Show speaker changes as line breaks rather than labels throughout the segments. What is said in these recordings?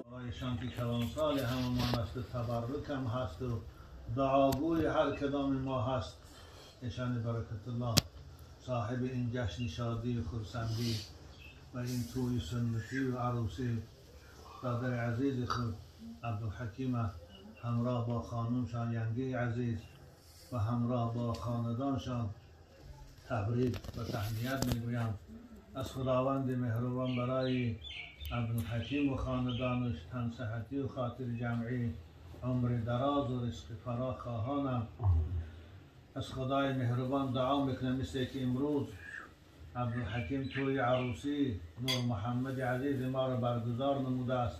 آقایشان که کلانسال هممان است و تبرک هم هست و دعاگوی هر کدام ما هست. نشان برکت الله صاحب این جشن شادی و خرسندی و این توی سنتی و عروسی برادر عزیز خود عبدالحکیم همراه با خانمشان ینگی عزیز و همراه با خاندانشان تبریک و تهنیت میگویم. از خداوند مهربان برای عبدالحکیم و خاندانش تن صحتی و خاطر جمعی عمر دراز و رزق فراخ خواهانم. از خدای مهربان دعا میکنم مثل که امروز عبدالحکیم توی عروسی نور محمد عزیز ما را برگزار نموده است.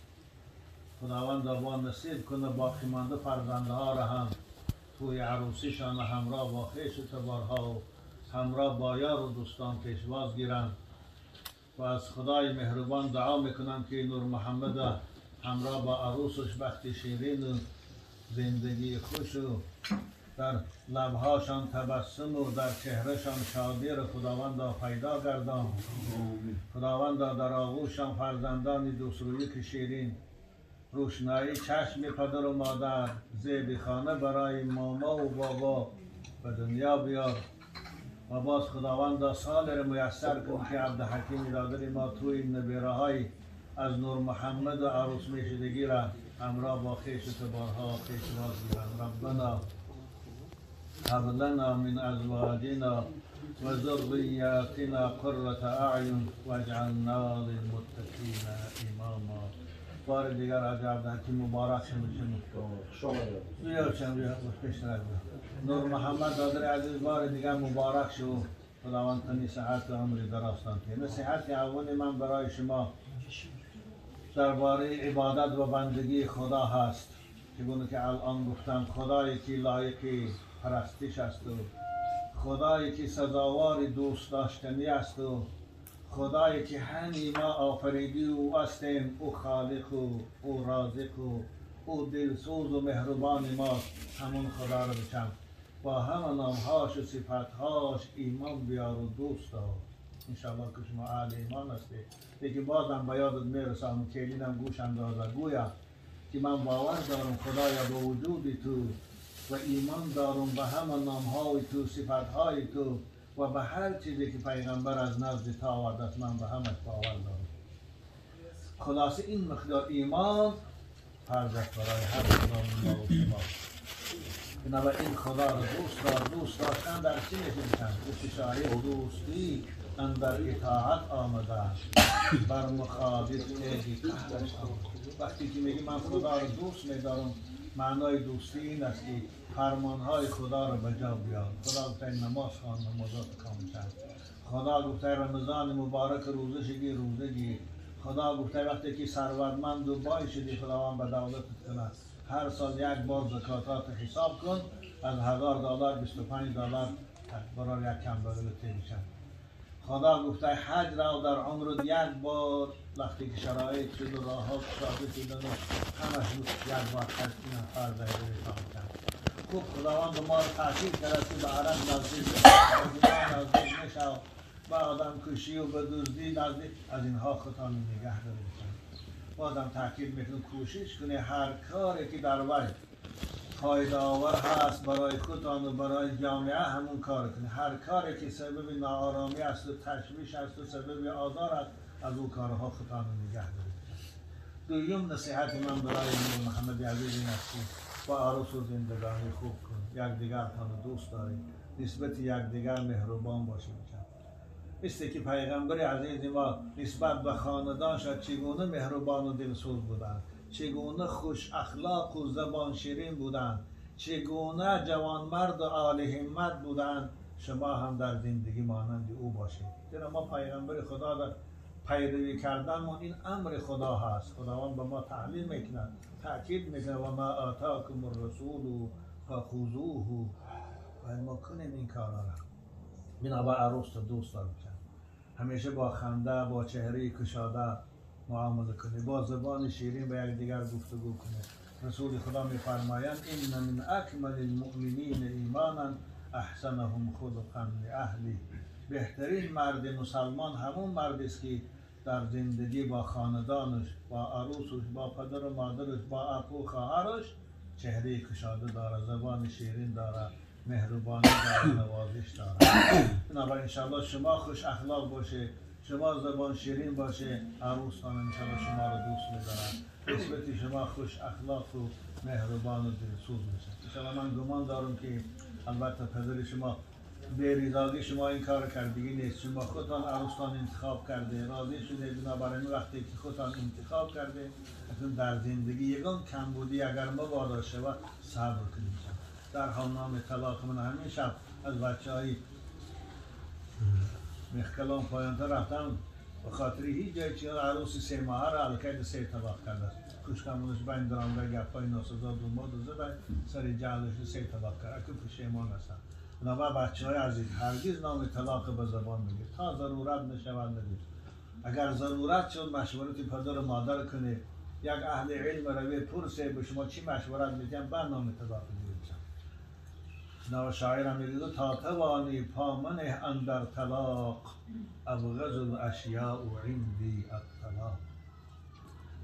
خداوند با نصیب کنه باقی مانده فرزندها را هم توی عروسیشان همراه با خویش و تبارها و همراه با یار و دوستان پیشواز گیرند. و از خدای مهربان دعا میکنم که نور محمد همراه با عروسش بخت شیرین و زندگی خوش و در لبهاشان تبسم و در چهرهشان شادی را خداوند پیدا گردان. خداوند در آغوششان فرزندان دوسترویی که شیرین، روشنایی چشم پدر و مادر، زیب خانه برای ماما و بابا به دنیا بیار. و باز خداوند سال را میسر کن که عبدالحکیم برادر ما توی نبیره های از نور محمد و عروس میشدگی را همراه با خویش و تبارها پیشواز گیرند. ربنا هب لنا من ازواجنا و ذریاتنا قرة اعین واجعلنا للمتقین اماما. بار دیگر از عبدالحکیم مبارک نور محمد دادر عزیز بار دیگر مبارک شو. خداوند کنی صحت و عمر درازتان که نصیحت اول من برای شما درباره عبادت و بندگی خدا هست. چگونه که الان گفتم خدایی که لایق پرستش است و خدایی که سزاوار دوست داشتنی است و خدایی که همه ما آفریدی او هستیم. او خالق و او رازق و او دلسوز و مهربان ما. همون خدا رو بچم با همه نامهاش و صفتهاش ایمان بیار و دوست دار. انشاءالله که شما اهل ایمان هستید. دیگه بازم به یادت میرسم کلیدم گوش اندازه گویا که من باور دارم خدایا به وجود تو و ایمان دارم به همه نامهای تو، صفتهای تو و به هر چیزی که پیغمبر از نزد تا آورده است من به همش باور دارم. خلاصه این مقدار ایمان فرض است برای هر کدام ما و شما. بنابراین خدا را دوست دار. دوست داشتن در چی میشن؟ دوستشایی دوستی اندر اطاعت آمده بر مخالف ایدی قهرش آمده. وقتی که میگی من خدا را دوست میدارم معنای دوستی این است که فرمانهای خدا را به جا بیار. خدا گفته نماز خوان نمازات کامل کرد. خدا گفته رمضان مبارک روزه شگی روزه گیر. خدا گفته وقتی که ثروتمند و بای شدی خداوند به دولتت کنه هر سال یک بار زکاتات حساب کن. از $1000 $25 برای یک کم بدلت میشن. خدا گفته حج را در عمرت یک بار وقتی که شرایط شد و راه ها شده شدن و همش یک بار حج کنن فرض ایدهشان کرد. خوب خداوند ما را تحصیل کرد که به عرب نزدیک نشو، به آدم کشی و به دزدی نزدیک از اینها خودتان نگه دارید. بازم تاکید میکنم کوشش کنید هر کاری که در وی فایده آور هست برای خودتان و برای جامعه همون کار کنید. هر کاری که سبب ناآرامی است و تشویش است و سبب آزار است از او کارها خودتان نگه دارید. دویم نصیحت من برای نور محمد عزیز این است که با عروس و زندگانی خوب کن. یکدیگرتان دوست دارید. نسبت یکدیگر مهربان باشید. مثل که پیغمبر عزیز ما نسبت به خاندانش چگونه مهربان و دلسوز بودند، چگونه خوش اخلاق و زبان شیرین بودند، چگونه جوانمرد و عالی همت بودند. شما هم در زندگی مانند او باشید. چرا ما پیغمبر خدا در پیروی کردنمون این امر خدا هست. خداوند به ما تعلیم میکنه، تاکید میکنه و ما آتاکم الرسول فخذوه و ما کنیم این کارا را. بنابر عروس رو دوست دارم همیشه با خنده با چهره کشاده معامله کنید، با زبان شیرین به یکدیگر گفتگو کنید. رسول خدا میفرمایند ان من اکمل المؤمنین ایمانا احسنهم خلقا لاهلی. بهترین مرد مسلمان همون مردی است که در زندگی با خاندانش، با عروسش، با پدر و مادرش، با اخو و خواهرش چهره کشاده داره، زبان شیرین داره، مهربانی داره، نوازش داره. بنابراین انشاءالله شما خوش اخلاق باشه، شما زبان شیرین باشه، عروستان انشاءالله شما رو دوست می‌دارن. نسبت شما خوش اخلاق و مهربان و دلسوز میشه. انشاءالله من گمان دارم که البته پدر شما به رضای شما این کار کردگی نیست، شما خودتان عروستان انتخاب کرده، راضی شده، بنابراین وقتی که خودتان انتخاب کرده اکنون در زندگی یگان کمبودی اگر مبادا شود صبر کنید. در حال نام طلاق من همین شب از بچه های مخکلان پایانتا رفتم به خاطر هیچ جای چیز عروسی 3 ماهه را الکید 3 طلاق کرده. کشکمونش بین درامده گفای ناسزا دو ما دو زده سر جهلش 3 طلاق کرده. اکنون پشیمان هستم. بنابرای بچه های عزیز هرگز نام طلاق به زبان بگیر تا ضرورت نشود نگیر. اگر ضرورت شد مشورت پدر و مادر کنه، یک اهل علم روی پرسه به شما چی مشورت میدیم بعد نام طلاق بگیرید. نو شاعرم میگه تا توانی پامنه اندر طلاق ابغض الاشیاء عندی الطلاق.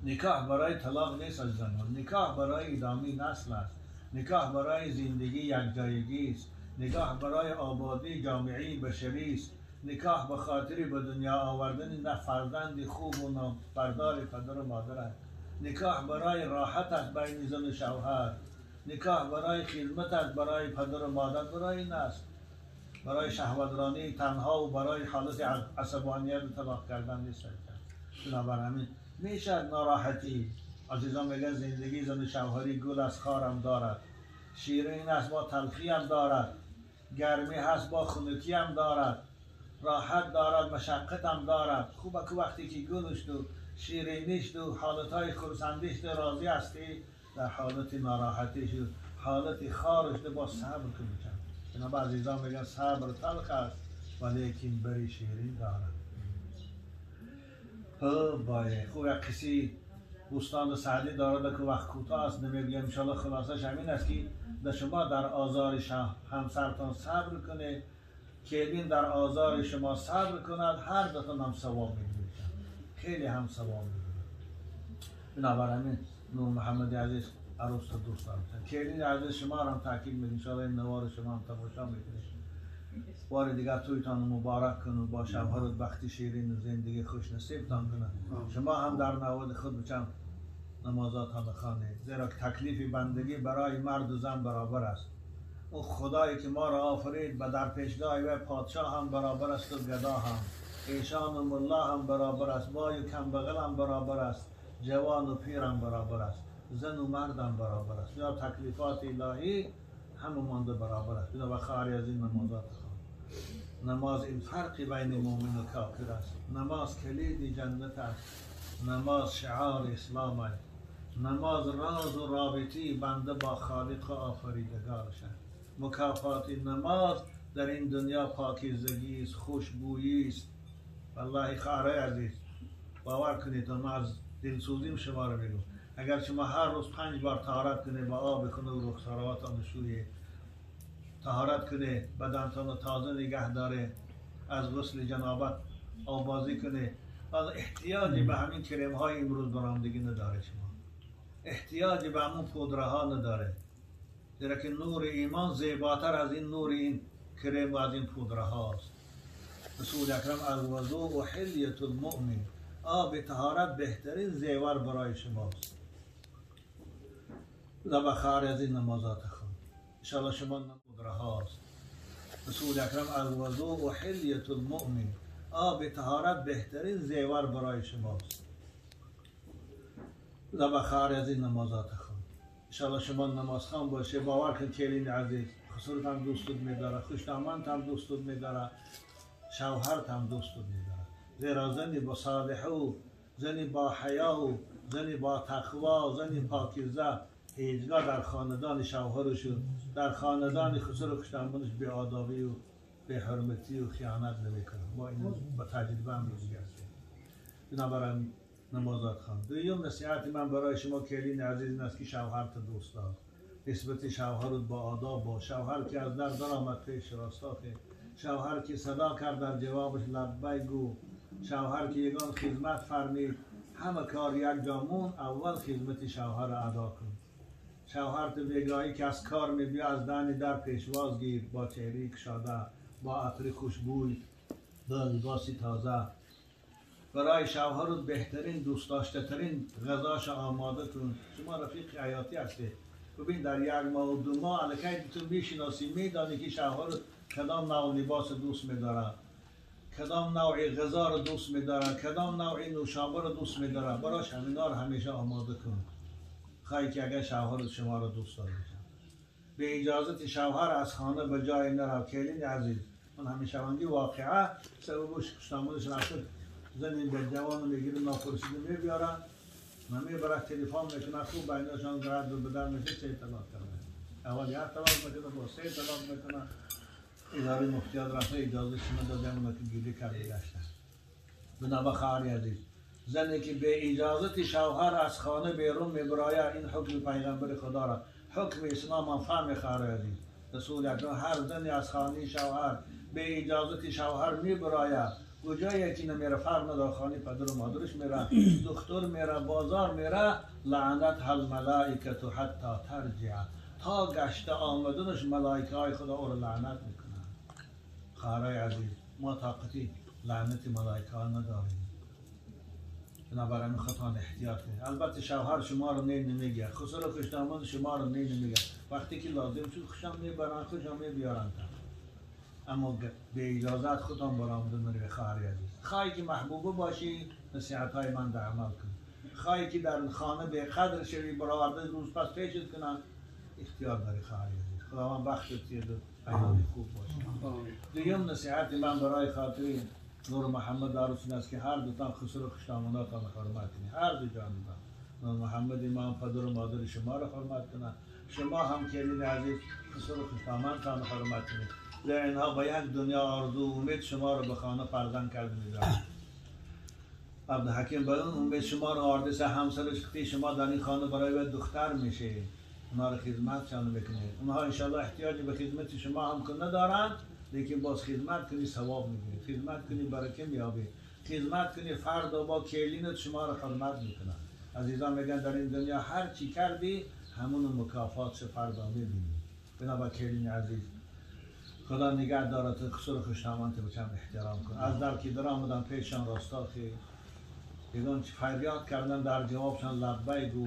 نکاح برای طلاق نیست از زمان، نکاح برای ادامه نسل است، نکاح برای زندگی یکجایگی است، نکاح برای آبادی جامعه بشری است، نکاح به خاطر به دنیا آوردن نه فرزند خوب و نه بردار پدر و مادر است، نکاح برای راحت است بین زن و شوهر، نکاح برای خدمت است برای پدر و مادر، برای این است برای شهوترانی تنها و برای حالت عصبانیت طلاق کردن نیست. بنابراین میشه ناراحتی. عزیزان میگن زندگی زن و شوهری گل از خار هم دارد، شیرین است با تلخی هم دارد، گرمی هست با خنکی هم دارد، راحت دارد مشقت هم دارد. خوبه که وقتی که گلش تو شیرینیش تو حالتهای خرسندیش تو راضی هستی، در حالت ناراحتیش حالت خارش تو با صبر کنی. بنابراین عزیزان میگن صبر تلخ است ولیکن بری شیرین دارد. باید خوب یک کسی بوستان سعدی دارد که وقت کوتاه است نمیگه انشالله خلاصش همین است که در شما در آزار همسرتان صبر کنه، کلین در آزار شما صبر کند، هر دوتان هم ثواب میگیرید، خیلی هم ثواب میگیرید. بنابراین نور محمد عزیز عروس تا دوست دارم، کلین عزیز شما را هم تاکید میکنم انشالله این نوار شما هم تماشا میکنید. بار دیگر تویتان مبارک کنه، با شوهرت بختی شیرین زندگی خوش نصیبتان کنه. شما هم در نواد خود بچم نمازاتان بخوانید، زیرا تکلیف بندگی برای مرد و زن برابر است. او خدایی که ما را آفرید و در پیشگاه و پادشاه هم برابر است و گدا هم، ایشان و ملا هم برابر است، بای و کمبغل هم برابر است، جوان و پیر هم برابر است، زن و مرد هم برابر است. یا تکلیفات الهی همه مانده برابر است. بنا بخاری از این نمازات نماز این فرقی بین مؤمن و کافر است. نماز کلید جنت است، نماز شعار اسلام است، نماز راز و رابطی بنده با خالق و آفریدگارش است. مکافات نماز در این دنیا پاکیزگی است، خوشبویی است. والله خواهرای عزیز باور کنید ما از دلسوزیم شما رو میگم، اگر شما هر روز 5 بار طهارت کنه با آب کنه و رخساراتان شویه، طهارت کنه بدنتان رو تازه نگه داره، از غسل جنابت آبازی کنه، از احتیاجی به همین کرم های امروز برآمدگی نداره، شما احتیاجی به همون پودره ها نداره، زیرا که نور ایمان زیباتر از این نور این کرم و از این پودره هاست. رسول اکرم الوضوء و حلیت المؤمن، آب طهارت بهترین زیور برای شماست. بخار از این نمازات خون انشاءالله شما پودره هاست. رسول اکرم الوضوء و حلیت المؤمن، آب طهارت بهترین زیور برای شماست. بخار از این نمازات خون انشاءالله شما نماز خوان باشه. باور کن کلین عزیز خسرت هم دوستت میداره، خوشنامت هم دوستت میداره، شوهرت هم دوستت میداره. زیرا زنی با صالحه و زنی با حیا و زنی با تقوا، زنی پاکیزه هیچگاه در خاندان شوهرش و در خاندان خسر و خوشنامتش بی آدابی و بی حرمتی و خیانت نمیکنه. ما این با تجربه هم روزی هستیم. بنابراین نمازات خوان. دویم نصیحت من برای شما کلین عزیز این است که شوهرت دوست دار، نسبت شوهرت با آداب با. شوهر که از در آمد پیش راستاته، شوهر که صدا کرد در جوابش لبیک گو، شوهر که یگان خدمت فرمید همه کار یک جامون اول خدمت شوهر ادا کن. شوهر تو بگاهی که از کار میبیا از دن در پیشواز گیر با چهره کشاده با عطر خوشبوی با لباسی تازه. برای شوهرت بهترین دوست داشته ترین غذاش آماده کن. شما رفیق حیاتی هستی. ببین در یک ماه و 2 ماه الکی تو میشناسی میدانی که شوهرت کدام نوع لباس دوست میداره، کدام نوع غذا رو دوست میداره، کدام نوع نوشابه رو دوست میداره. براش همینا رو همیشه آماده کن. خواهی که اگر شوهرت شما رو دوست داره به اجازت شوهر از خانه به جای نرو. کلین عزیز من همیشه وانگی واقعه سببش کشتامونش رفته زنین به جوان میگیره ناپرسیده میبیارن من میبره تلفن میکنه خوب بیناشان گرد رو بدر میشه 3 طلاق کنه. اول 1 طلاق میکنه با 3 طلاق میکنه. اداره مفتیات رفته اجازه شما دادم که گیری کرده گشتن. بنابراین خواهر عزیز زنی که به اجازت شوهر از خانه بیرون میبراید این حکم پیغمبر خدا را حکم اسلام هم فهم خواهر عزیز. رسول اکرم هر زنی از خانه شوهر به اجازت شوهر میبراید کجایی که نمیره فرق نداره خانه پدر و مادرش میره دکتر میره بازار میره لعنت هل ملائکه حتی ترجع تا گشته آمدنش ملائکه های خدا او رو لعنت میکنن. خواهرای عزیز ما طاقتی لعنت ملائکه ها نداریم. بنابراین میخواد احتیاط کنید. البته شوهر شما رو نمیگه خسرو خوشداماد شما رو نمیگه وقتی که لازم شد خوشم میبرن خوشم میبیارن اما به اجازت خودم برآمده نری. خواهر عزیز خواهی که محبوبه باشی نصیحت های من در عمل کن. خواهی که در خانه به قدر شوی برآورده روز پس پیشت کنن اختیار داری. خواهر عزیز خداوند بختت تید و حیات خوب باشی. دویم نصیحت من برای خاطر نور محمد عروسین است که هر دوتان خسرو خوشامداتان حرمت کنید. هر دو جانبان نور محمد امام پدر و مادر شما را حرمت کنند. شما هم کلین عزیز خسرو خوشامدتان حرمت کنید. اینها با یک دنیا آرزو امید شما رو به خانه فرزند کرده می‌دارند. عبدالحکیم با اون امید شما رو آرزوی همسرش که شما در این خانه برای دختر میشه اونا رو خدمتشان میکنید. اونها انشالله احتیاجی به خدمت شما هم که ندارند لیکن باز خدمت کنی ثواب میگیری، خدمت کنی برکه میابی، خدمت کنی فردا با کلینت شما رو خدمت میکنن. عزیزان میگن در این دنیا هر چی کردی همون مکافات فردا میبینی. بنابراین کلین عزیز خدا نگه دارد خسر خوشامانت بچم احترام کن. از در که در آمدن پیشان راستا خیلی یگان فریاد کردن در جوابشان لبیک گو.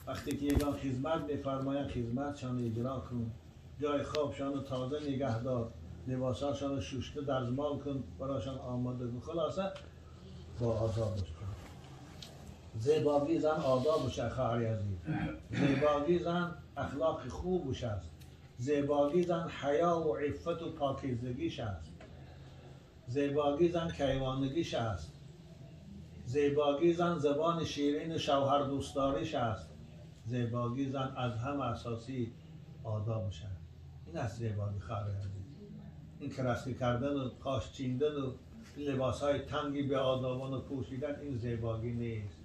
وقتی که یگان خدمت میفرماین خدمتشان اجرا کن. جای خوابشان تازه نگه دار، لباساشان شوشته دزمال کن براشان آماده کن. خلاصه با آدابش کن. زیبایی زن آدابش خواهر عزیز. زیبایی زن اخلاق خوبش است. زیبایی زن حیا و عفت و پاکیزگیش است. زیبایی زن کیوانگیش است. زیبایی زن زبان شیرین شوهر دوستداریش است. زیبایی زن از هم اساسی آدابش است. این است زیبایی خواهر عزیز. این کرسکی کردن و قاش چیندن و لباس های تنگی به آدابان و پوشیدن این زیبایی نیست.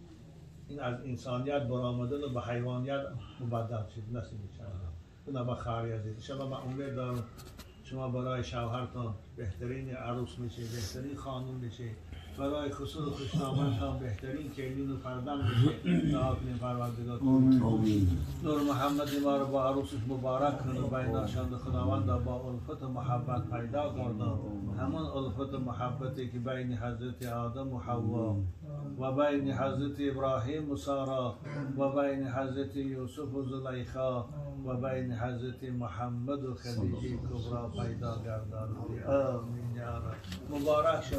این از انسانیت برآمدن و به حیوانیت مبدل شد نصیب شد. بنابراین خواهر عزیز انشاءالله من امید دارم شما برای شوهرتان بهترین عروس میشه، بهترین خانم میشه، برای خسرو خوشنامتان بهترین کلین و فرزند میشه. دعا کنیم پروردگار نور محمد ما رو با عروسش مبارک کنه و بیناشان خداوند با الفت و محبت پیدا کردن. همون الفت و محبتی که بین حضرت آدم و حوا و بین حضرت ابراهیم و سارا و بین حضرت یوسف و زلیخا و بین حضرت محمد و خدیجه کبرا پیدا گردان. آمین یا رب. مبارک شو.